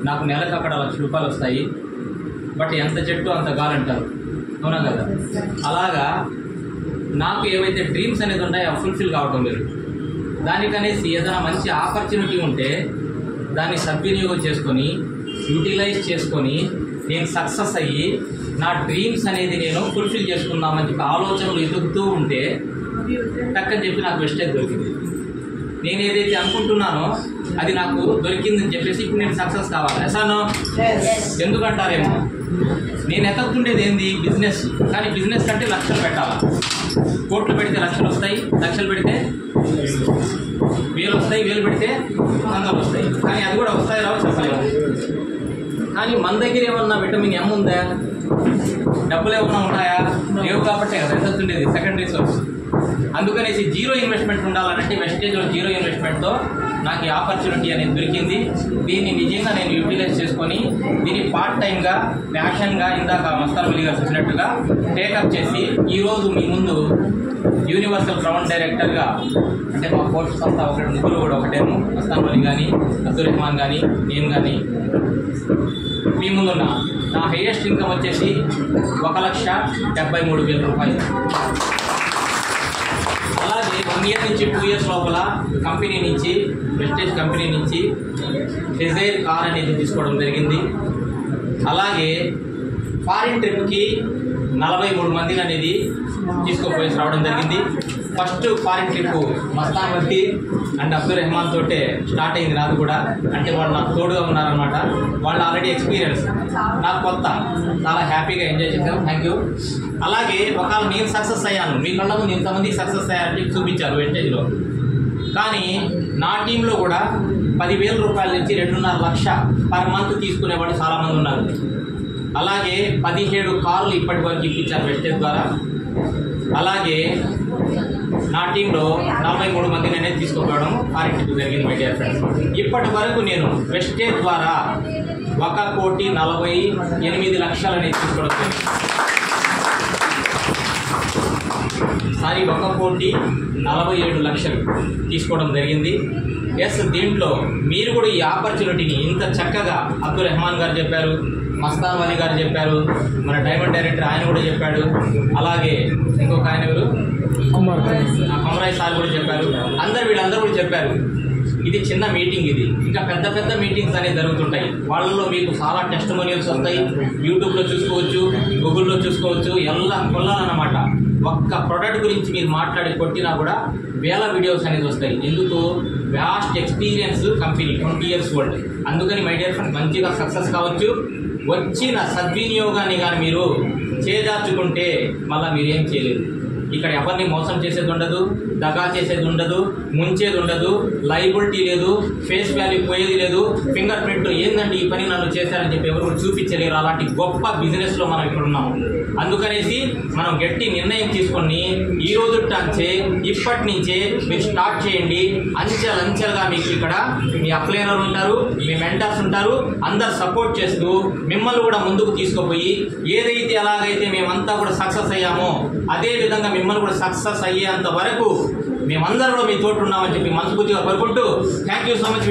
నాకు నెలకు అక్కడ ₹1,00,000 వస్తాయి. బట్ ఎంత చెట్టు అంత గాలంటారు, అవునా కదా? అలాగా నాకు ఏవైతే డ్రీమ్స్ అనేది ఉన్నాయో అవి ఫుల్ఫిల్ కావటం లేదు. దానికనేసి ఏదైనా మంచి ఆపర్చునిటీ ఉంటే దాన్ని సద్వినియోగం చేసుకొని యూటిలైజ్ చేసుకొని నేను సక్సెస్ అయ్యి నా డ్రీమ్స్ అనేది నేను ఫుల్ఫిల్ చేసుకుందామని చెప్పి ఆలోచనలు ఎదుగుతూ ఉంటే టక్కని చెప్పి నాకు వెస్టేజ్ దొరికింది. నేను ఏదైతే అనుకుంటున్నానో అది నాకు దొరికిందని చెప్పేసి ఇప్పుడు నేను సక్సెస్ కావాలి. అసలు ఎందుకంటారేమో, నేను ఎతకుండేది ఏంది బిజినెస్, కానీ బిజినెస్ కంటే లక్షలు పెట్టాలా. కోట్లు పెడితే లక్షలు వస్తాయి, లక్షలు పెడితే 1000 వస్తాయి, 1000 పెడితే 100 వస్తాయి. కానీ అది కూడా వస్తాయి రావు చెప్పలేము. కానీ మన దగ్గర ఏమన్నా విటమిన్ ఎం ఉందా, డబ్బులు ఏమన్నా ఉన్నాయా? లేవు కాబట్టే కదా ఎంత ఉండేది సెకండరీ సోర్స్. అందుకనేసి జీరో ఇన్వెస్ట్మెంట్ ఉండాలంటే వెస్టేజ్లో జీరో ఇన్వెస్ట్మెంట్తో నాకు ఈ ఆపర్చునిటీ అనేది దొరికింది. దీన్ని నిజంగా నేను యూటిలైజ్ చేసుకొని దీన్ని పార్ట్ టైంగా ప్యాషన్గా ఇందాక మస్తాన్ వలి గారు చెప్పినట్టుగా టేకప్ చేసి ఈరోజు మీ ముందు యూనివర్సల్ గ్రౌండ్ డైరెక్టర్గా, అంటే మా కోర్సెస్ అంతా ఒకటి ముగ్గురు కూడా ఒకటేమో, మస్తాన్ వలి కానీ అబ్దుల్ రెహమాన్ కానీ నేను కానీ మీ ముందున్న నా హైయెస్ట్ ఇన్కమ్ వచ్చేసి ₹1,73,000. అలాగే 1 year నుంచి 2 years లోపల కంపెనీ నుంచి వెస్టేజ్ కంపెనీ నుంచి డిజైర్ కార్ అనేది తీసుకోవడం జరిగింది. అలాగే ఫారిన్ ట్రిప్కి 43 మందిని అనేది తీసుకుపోయి రావడం జరిగింది. First foreign trip Mastan Vali and Abdul Rehman తోటే స్టార్ట్ అయింది నాది కూడా. అంటే వాళ్ళు నాకు తోడుగా ఉన్నారనమాట. వాళ్ళు ఆల్రెడీ ఎక్స్పీరియన్స్, నాకు కొత్త, చాలా హ్యాపీగా ఎంజాయ్ చేశాను. Thank you. అలాగే ఒకవేళ నేను సక్సెస్ అయ్యాను, మీ కళ్ళ ముందు ఇంతమంది సక్సెస్ అయ్యారని చూపించారు వెస్టేజ్లో. కానీ నా టీంలో కూడా ₹10,000 నుంచి ₹2.5 లక్ష పర్ మంత్ తీసుకునేవాళ్ళు చాలామంది ఉన్నారు. అలాగే 17 కార్లు ఇప్పటి వరకు ఇప్పించారు వెస్టేజ్ ద్వారా. అలాగే నా టీంలో 43 మందిని అనేది తీసుకుపోవడం ఫారిన్ జరిగింది మై డియర్ ఫ్రెండ్స్. ఇప్పటి వరకు నేను వెస్టేజ్ ద్వారా 1,48,00,000 అనేది తీసుకోవడం జరిగింది. సారీ, 1,47,00,000 తీసుకోవడం జరిగింది. ఎస్, దీంట్లో మీరు కూడా ఈ ఆపర్చునిటీని ఇంత చక్కగా అబ్దుల్ రెహమాన్ గారు చెప్పారు, మస్తాన్ వలి గారు చెప్పారు, మన డైమండ్ డైరెక్టర్ ఆయన కూడా చెప్పాడు, అలాగే ఇంకొక ఆయన ఎవరు కొమరాయ్ సార్ కూడా చెప్పారు. వీళ్ళందరూ కూడా చెప్పారు. ఇది చిన్న మీటింగ్, ఇది ఇంకా పెద్ద పెద్ద మీటింగ్స్ అనేవి జరుగుతుంటాయి. వాళ్ళలో మీకు చాలా టెస్టిమోనియల్స్ వస్తాయి. యూట్యూబ్లో చూసుకోవచ్చు, గూగుల్లో చూసుకోవచ్చు. ఎలా కొల్లాలన్నమాట. ఒక్క ప్రొడక్ట్ గురించి మీరు మాట్లాడి కొట్టినా కూడా వేల వీడియోస్ అనేది వస్తాయి. ఎందుకు? Vast experience company, 20 years old. అందుకని మై డియర్ ఫ్రెండ్ మంచిగా సక్సెస్ కావచ్చు. వచ్చిన సద్వినియోగాన్ని కానీ మీరు చేదార్చుకుంటే మళ్ళీ మీరేం చేయలేరు. ఇక్కడ ఎవరిని మోసం చేసేది ఉండదు, దగా చేసేది ఉండదు, ముంచేది ఉండదు, లైబిలిటీ లేదు, ఫేస్ వాల్యూ పోయేది లేదు, ఫింగర్ ప్రింట్ ఏందండి ఈ పని నన్ను చేశారని చెప్పి ఎవరు చూపించలేరు. అలాంటి గొప్ప బిజినెస్లో మనం ఇక్కడ ఉన్నాము. అందుకనేసి మనం గట్టి నిర్ణయం తీసుకొని ఈ రోజు టాంచే ఇప్పటి నుంచే మీరు స్టార్ట్ చేయండి. అంచెలంచెలుగా మీకు ఇక్కడ మీ అప్లైనర్ ఉంటారు, మీ మెంటర్స్ ఉంటారు, అందరు సపోర్ట్ చేస్తూ మిమ్మల్ని కూడా ముందుకు తీసుకుపోయి ఏదైతే ఎలాగైతే మేమంతా కూడా సక్సెస్ అయ్యామో అదే విధంగా మిమ్మల్ని కూడా సక్సెస్ అయ్యేంత వరకు మేమందరూ కూడా మీ తోటి ఉన్నామని చెప్పి మనస్ఫూర్తిగా కోరుకుంటూ థ్యాంక్ యూ సో మచ్.